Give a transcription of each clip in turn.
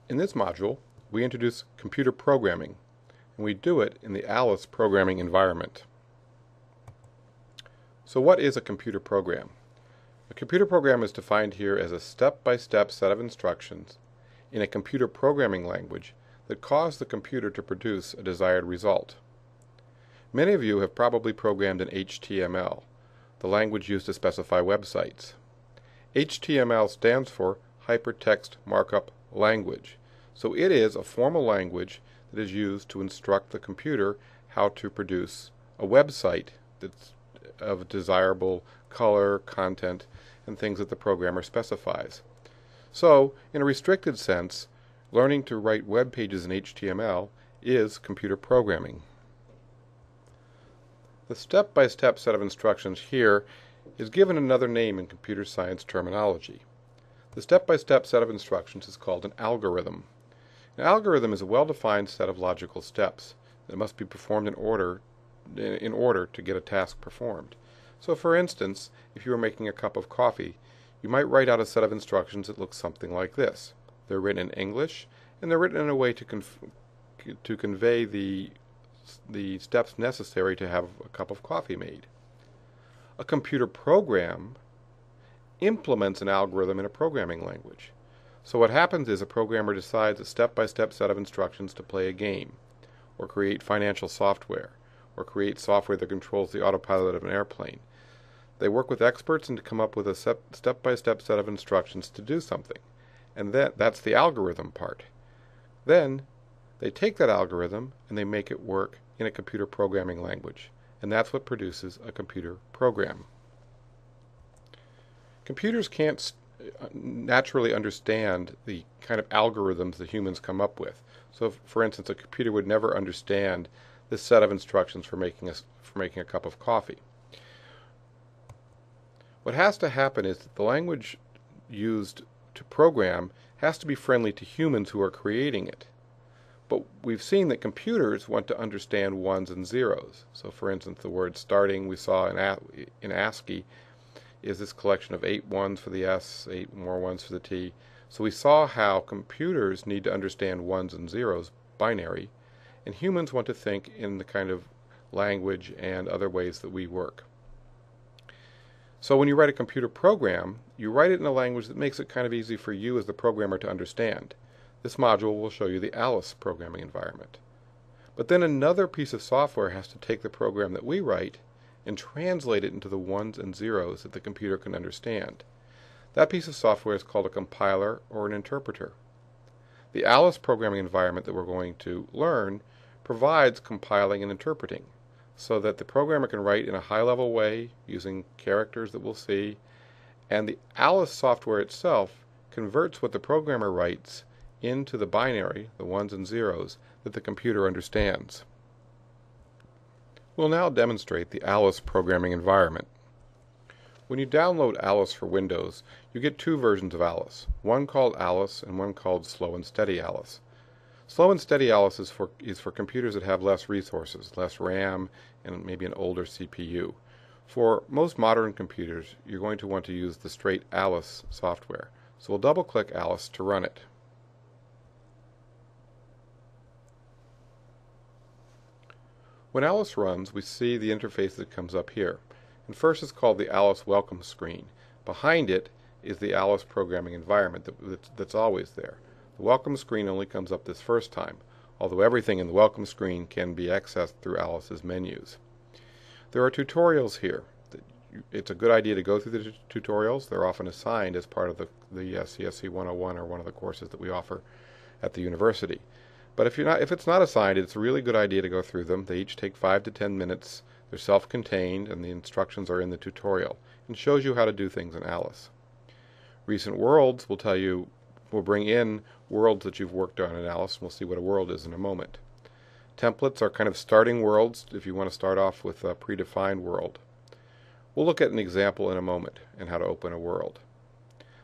In this module, we introduce computer programming, and we do it in the Alice programming environment. So what is a computer program? A computer program is defined here as a step-by-step set of instructions in a computer programming language that cause the computer to produce a desired result. Many of you have probably programmed in HTML, the language used to specify websites. HTML stands for Hypertext Markup Language. So it is a formal language that is used to instruct the computer how to produce a website that's of desirable color, content, and things that the programmer specifies. So, in a restricted sense, learning to write web pages in HTML is computer programming. The step-by-step set of instructions here is given another name in computer science terminology. The step-by-step set of instructions is called an algorithm. An algorithm is a well-defined set of logical steps that must be performed in order to get a task performed. So for instance, if you were making a cup of coffee, you might write out a set of instructions that looks something like this. They're written in English, and they're written in a way to convey the steps necessary to have a cup of coffee made. A computer program implements an algorithm in a programming language. So what happens is a programmer decides a step-by-step set of instructions to play a game, or create financial software, or create software that controls the autopilot of an airplane. They work with experts and to come up with a step-by-step set of instructions to do something. And that's the algorithm part. Then they take that algorithm and they make it work in a computer programming language. And that's what produces a computer program. Computers can't naturally understand the kind of algorithms that humans come up with. So, for instance, a computer would never understand this set of instructions for making a cup of coffee. What has to happen is that the language used to program has to be friendly to humans who are creating it. But we've seen that computers want to understand ones and zeros. So, for instance, the word starting we saw in ASCII is this collection of 8 ones for the S, 8 more ones for the T. So we saw how computers need to understand ones and zeros, binary, and humans want to think in the kind of language and other ways that we work. So when you write a computer program, you write it in a language that makes it kind of easy for you as the programmer to understand. This module will show you the Alice programming environment. But then another piece of software has to take the program that we write and translate it into the ones and zeros that the computer can understand. That piece of software is called a compiler or an interpreter. The Alice programming environment that we're going to learn provides compiling and interpreting so that the programmer can write in a high-level way using characters that we'll see, and the Alice software itself converts what the programmer writes into the binary, the ones and zeros, that the computer understands. We'll now demonstrate the Alice programming environment. When you download Alice for Windows, you get two versions of Alice, one called Alice and one called Slow and Steady Alice. Slow and Steady Alice is for computers that have less resources, less RAM, and maybe an older CPU. For most modern computers, you're going to want to use the straight Alice software. So we'll double-click Alice to run it. When Alice runs, we see the interface that comes up here. And first it's called the Alice welcome screen. Behind it is the Alice programming environment that's always there. The welcome screen only comes up this first time, although everything in the welcome screen can be accessed through Alice's menus. There are tutorials here. It's a good idea to go through the tutorials. They're often assigned as part of the CSC 101 or one of the courses that we offer at the university. But if it's not assigned, it's a really good idea to go through them. They each take 5 to 10 minutes. They're self-contained, and the instructions are in the tutorial and shows you how to do things in Alice. Recent Worlds will bring in worlds that you've worked on in Alice, and we'll see what a world is in a moment. Templates are kind of starting worlds if you want to start off with a predefined world. We'll look at an example in a moment and how to open a world.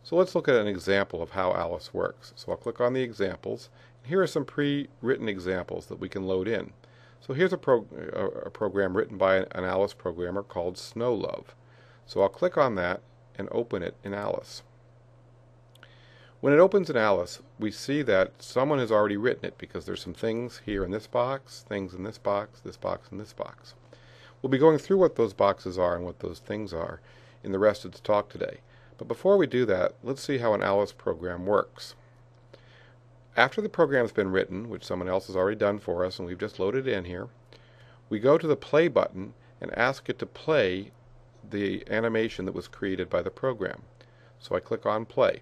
So let's look at an example of how Alice works. So I'll click on the examples. Here are some pre-written examples that we can load in. So here's a program written by an Alice programmer called Snowlove. So I'll click on that and open it in Alice. When it opens in Alice, we see that someone has already written it because there's some things here in this box, things in this box, and this box. We'll be going through what those boxes are and what those things are in the rest of the talk today. But before we do that, let's see how an Alice program works. After the program's been written, which someone else has already done for us and we've just loaded it in here, we go to the play button and ask it to play the animation that was created by the program. So I click on play.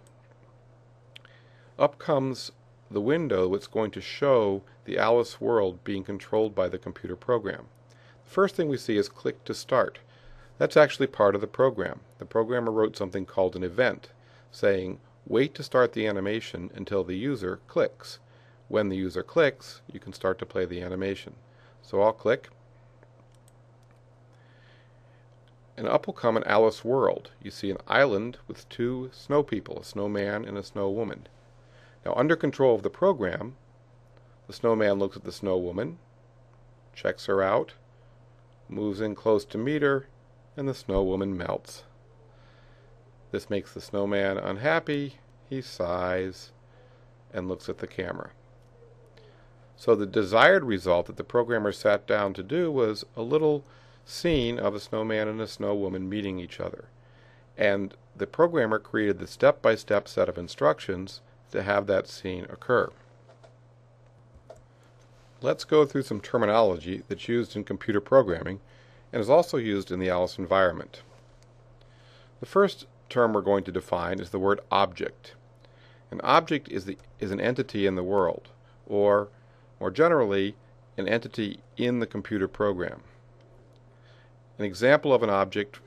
Up comes the window that's going to show the Alice world being controlled by the computer program. The first thing we see is click to start. That's actually part of the program. The programmer wrote something called an event, saying wait to start the animation until the user clicks. When the user clicks, you can start to play the animation. So I'll click, and up will come an Alice world. You see an island with two snow people, a snowman and a snow woman. Now, under control of the program, the snowman looks at the snow woman, checks her out, moves in close to meet her, and the snow woman melts. This makes the snowman unhappy. He sighs and looks at the camera. So the desired result that the programmer sat down to do was a little scene of a snowman and a snow woman meeting each other. And the programmer created the step-by-step set of instructions to have that scene occur. Let's go through some terminology that's used in computer programming and is also used in the Alice environment. The first term we're going to define is the word object. An object is an entity in the world, or more generally, an entity in the computer program. An example of an object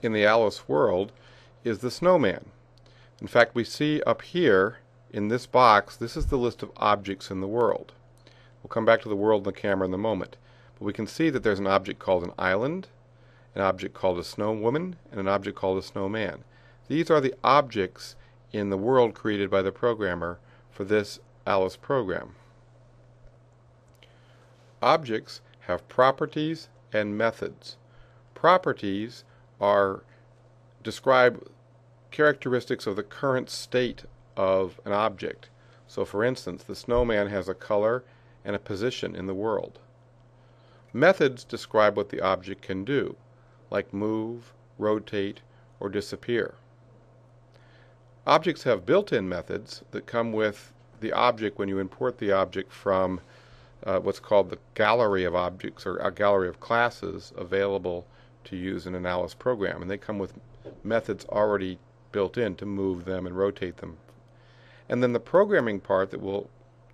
in the Alice world is the snowman. In fact, we see up here in this box, this is the list of objects in the world. We'll come back to the world and the camera in a moment. But we can see that there's an object called an island, an object called a snow woman, and an object called a snowman. These are the objects in the world created by the programmer for this Alice program. Objects have properties and methods. Properties describe characteristics of the current state of an object. So for instance, the snowman has a color and a position in the world. Methods describe what the object can do, like move, rotate, or disappear. Objects have built-in methods that come with the object when you import the object from what's called the gallery of objects, or a gallery of classes available to use in an Alice program, and they come with methods already built in to move them and rotate them. And then the programming part that we'll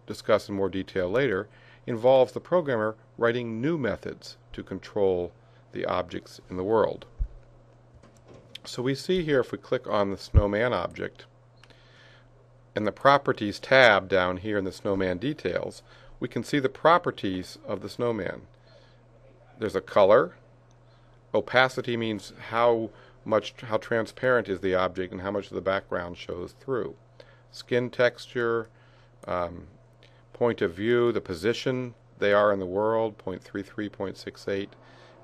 discuss in more detail later involves the programmer writing new methods to control the objects in the world. So we see here, if we click on the snowman object and the properties tab down here in the snowman details, we can see the properties of the snowman. There's a color. Opacity means how transparent is the object and how much of the background shows through. Skin texture, point of view, the position they are in the world, 0.33, 0.68,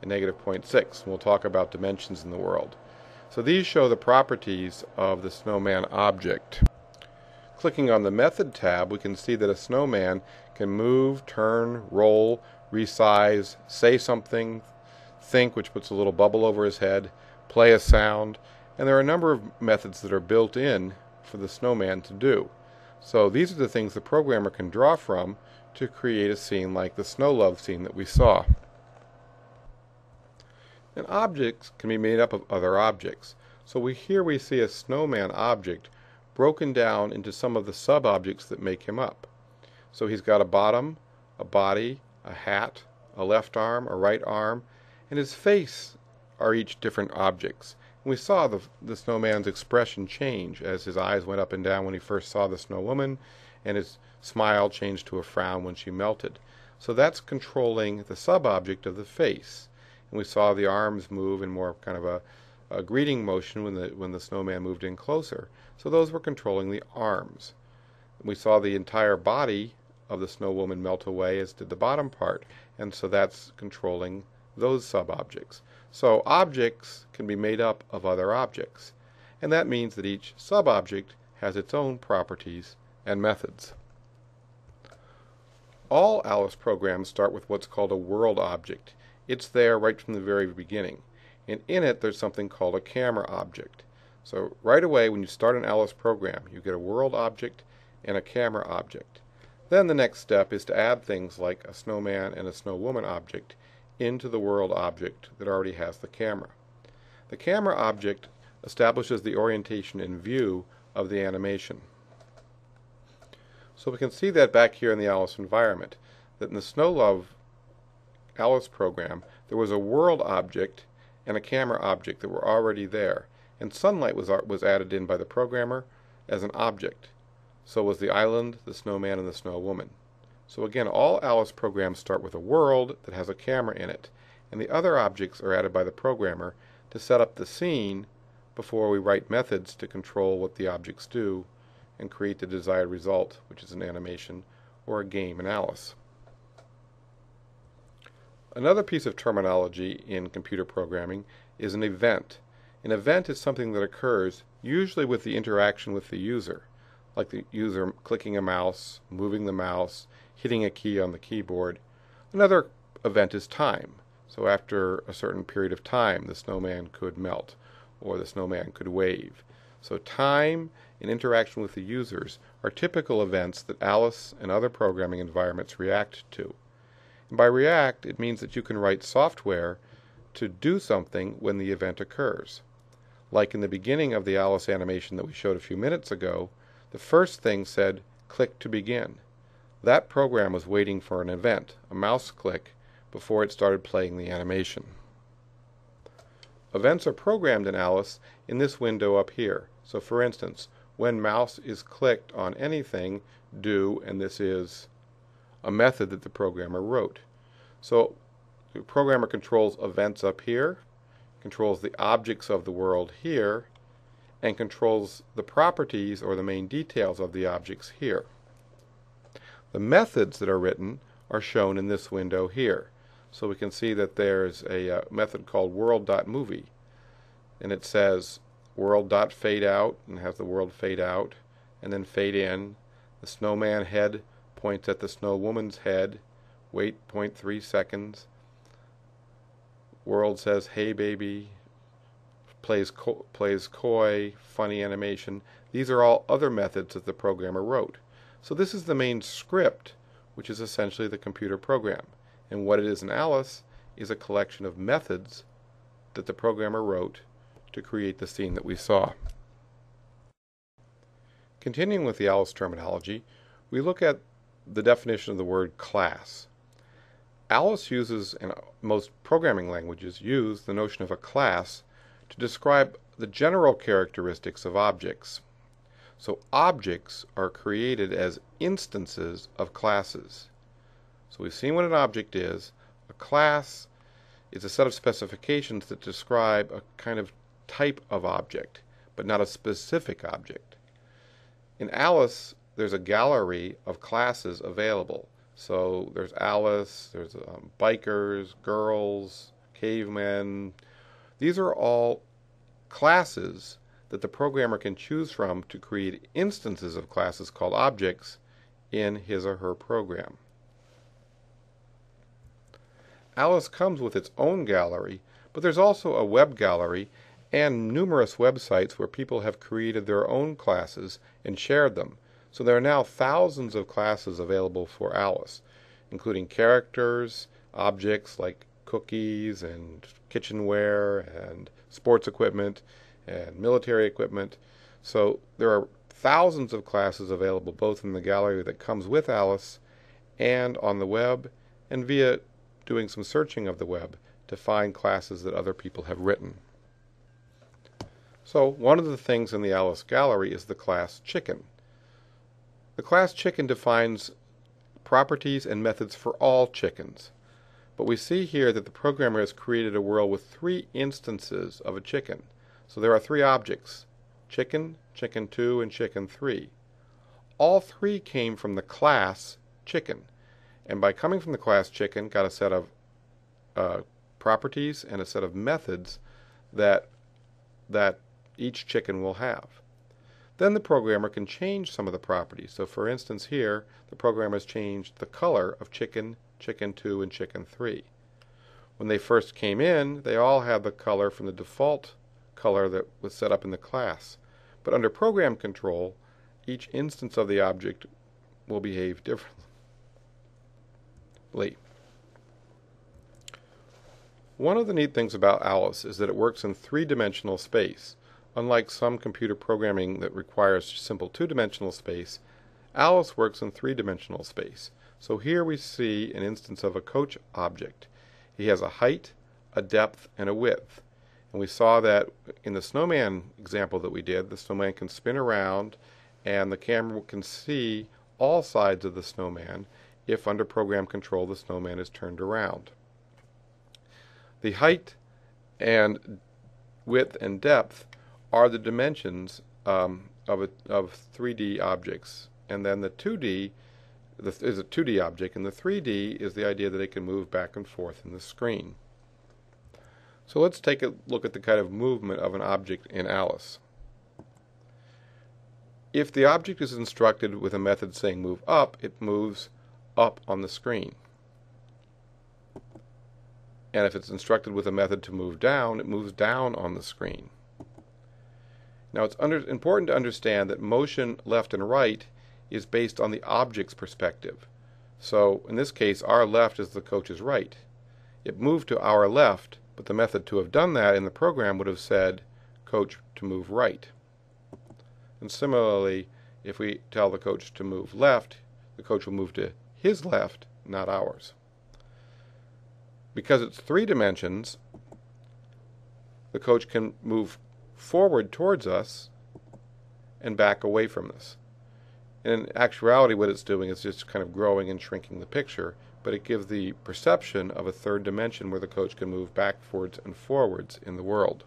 and negative 0.6. We'll talk about dimensions in the world. So these show the properties of the snowman object. Clicking on the Method tab, we can see that a snowman can move, turn, roll, resize, say something, think, which puts a little bubble over his head, play a sound, and there are a number of methods that are built in for the snowman to do. So these are the things the programmer can draw from to create a scene like the snow love scene that we saw. And objects can be made up of other objects. So here we see a snowman object broken down into some of the sub-objects that make him up. So he's got a bottom, a body, a hat, a left arm, a right arm, and his face are each different objects. And we saw the snowman's expression change as his eyes went up and down when he first saw the snow woman, and his smile changed to a frown when she melted. So that's controlling the sub-object of the face. And we saw the arms move in more kind of a greeting motion when the snowman moved in closer. So those were controlling the arms. We saw the entire body of the snow woman melt away, as did the bottom part, and so that's controlling those sub-objects. So objects can be made up of other objects, and that means that each sub-object has its own properties and methods. All Alice programs start with what's called a world object. It's there right from the very beginning, and in it there's something called a camera object. So right away when you start an Alice program, you get a world object and a camera object. Then the next step is to add things like a snowman and a snowwoman object into the world object that already has the camera. The camera object establishes the orientation and view of the animation. So we can see that back here in the Alice environment, that in the Snow Love Alice program there was a world object and a camera object that were already there, and sunlight was added in by the programmer as an object. So was the island, the snowman, and the snowwoman. So again, all Alice programs start with a world that has a camera in it, and the other objects are added by the programmer to set up the scene before we write methods to control what the objects do and create the desired result, which is an animation or a game in Alice. Another piece of terminology in computer programming is an event. An event is something that occurs usually with the interaction with the user, like the user clicking a mouse, moving the mouse, hitting a key on the keyboard. Another event is time. So after a certain period of time, the snowman could melt, or the snowman could wave. So time and interaction with the users are typical events that Alice and other programming environments react to. And by react, it means that you can write software to do something when the event occurs. Like in the beginning of the Alice animation that we showed a few minutes ago, the first thing said, "Click to begin." That program was waiting for an event, a mouse click, before it started playing the animation. Events are programmed in Alice in this window up here. So for instance, when mouse is clicked on anything, do, and this is a method that the programmer wrote. So the programmer controls events up here, controls the objects of the world here, and controls the properties or the main details of the objects here. The methods that are written are shown in this window here. So we can see that there's a method called world.movie, and it says world.fadeout, and has the world fade out and then fade in. The snowman head points at the snowwoman's head, wait 0.3 seconds. World says hey baby, plays coy, funny animation. These are all other methods that the programmer wrote. So this is the main script, which is essentially the computer program. And what it is in Alice is a collection of methods that the programmer wrote to create the scene that we saw. Continuing with the Alice terminology, we look at the definition of the word class. Alice uses, and most programming languages use, the notion of a class to describe the general characteristics of objects. So objects are created as instances of classes. So we've seen what an object is. A class is a set of specifications that describe a kind of type of object, but not a specific object. In Alice, there's a gallery of classes available. So there's Alice, there's bikers, girls, cavemen. These are all classes that the programmer can choose from to create instances of classes called objects in his or her program. Alice comes with its own gallery, but there's also a web gallery and numerous websites where people have created their own classes and shared them. So there are now thousands of classes available for Alice, including characters, objects like cookies and kitchenware and sports equipment and military equipment. So there are thousands of classes available both in the gallery that comes with Alice and on the web and via doing some searching of the web to find classes that other people have written. So one of the things in the Alice gallery is the class chicken. The class chicken defines properties and methods for all chickens. But we see here that the programmer has created a world with 3 instances of a chicken. So there are 3 objects: chicken, chicken 2, and chicken 3. All 3 came from the class chicken. And by coming from the class chicken, got a set of properties and a set of methods that each chicken will have. Then the programmer can change some of the properties. So for instance here, the programmer has changed the color of chicken, chicken 2, and chicken 3. When they first came in, they all had the color from the default color that was set up in the class. But under program control, each instance of the object will behave differently. One of the neat things about Alice is that it works in three-dimensional space. Unlike some computer programming that requires simple two-dimensional space, Alice works in three-dimensional space. So here we see an instance of a coach object. He has a height, a depth, and a width. And we saw that in the snowman example that we did, the snowman can spin around and the camera can see all sides of the snowman if under program control the snowman is turned around. The height and width and depth are the dimensions of 3D objects. And then the 2D is a 2D object, and the 3D is the idea that it can move back and forth in the screen. So let's take a look at the kind of movement of an object in Alice. If the object is instructed with a method saying move up, it moves up on the screen. And if it's instructed with a method to move down, it moves down on the screen. Now it's important to understand that motion left and right is based on the object's perspective. So in this case, our left is the coach's right. It moved to our left, but the method to have done that in the program would have said coach to move right. And similarly, if we tell the coach to move left, the coach will move to his left, not ours. Because it's three dimensions, the coach can move forward towards us and back away from us. And in actuality, what it's doing is just kind of growing and shrinking the picture, but it gives the perception of a third dimension where the coach can move backwards and forwards in the world.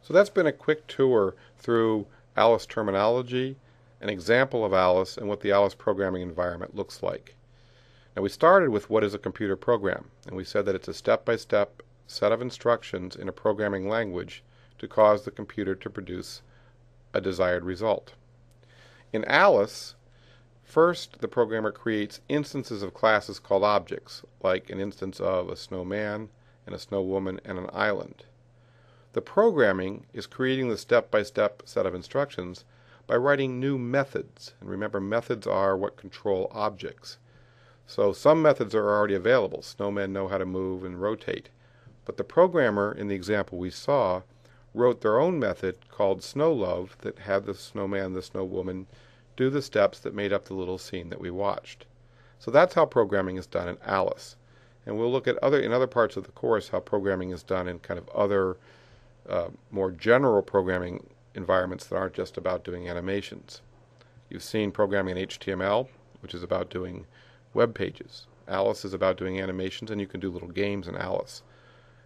So that's been a quick tour through Alice terminology, an example of Alice, and what the Alice programming environment looks like. Now we started with what is a computer program, and we said that it's a step-by-step set of instructions in a programming language to cause the computer to produce a desired result. In Alice, first the programmer creates instances of classes called objects, like an instance of a snowman and a snow woman and an island. The programming is creating the step-by-step set of instructions by writing new methods. And remember, methods are what control objects. So some methods are already available. Snowmen know how to move and rotate. But the programmer, in the example we saw, wrote their own method called SnowLove that had the snowman and the snow woman do the steps that made up the little scene that we watched. So that's how programming is done in Alice. And we'll look at in other parts of the course how programming is done in kind of other more general programming environments that aren't just about doing animations. You've seen programming in HTML, which is about doing web pages. Alice is about doing animations, and you can do little games in Alice.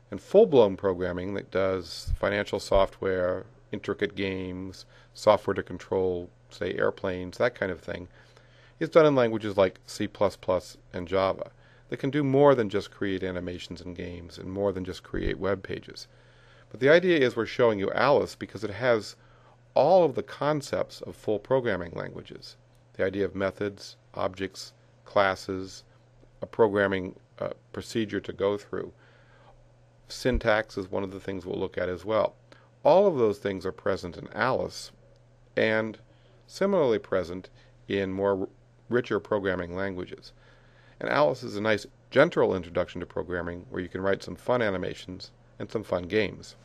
And full-blown programming that does financial software, intricate games, software to control, say, airplanes, that kind of thing, is done in languages like C++ and Java that can do more than just create animations and games and more than just create web pages. But the idea is we're showing you Alice because it has all of the concepts of full programming languages. The idea of methods, objects, classes, a programming procedure to go through. Syntax is one of the things we'll look at as well. All of those things are present in Alice and similarly present in more richer programming languages. And Alice is a nice gentle introduction to programming where you can write some fun animations and some fun games.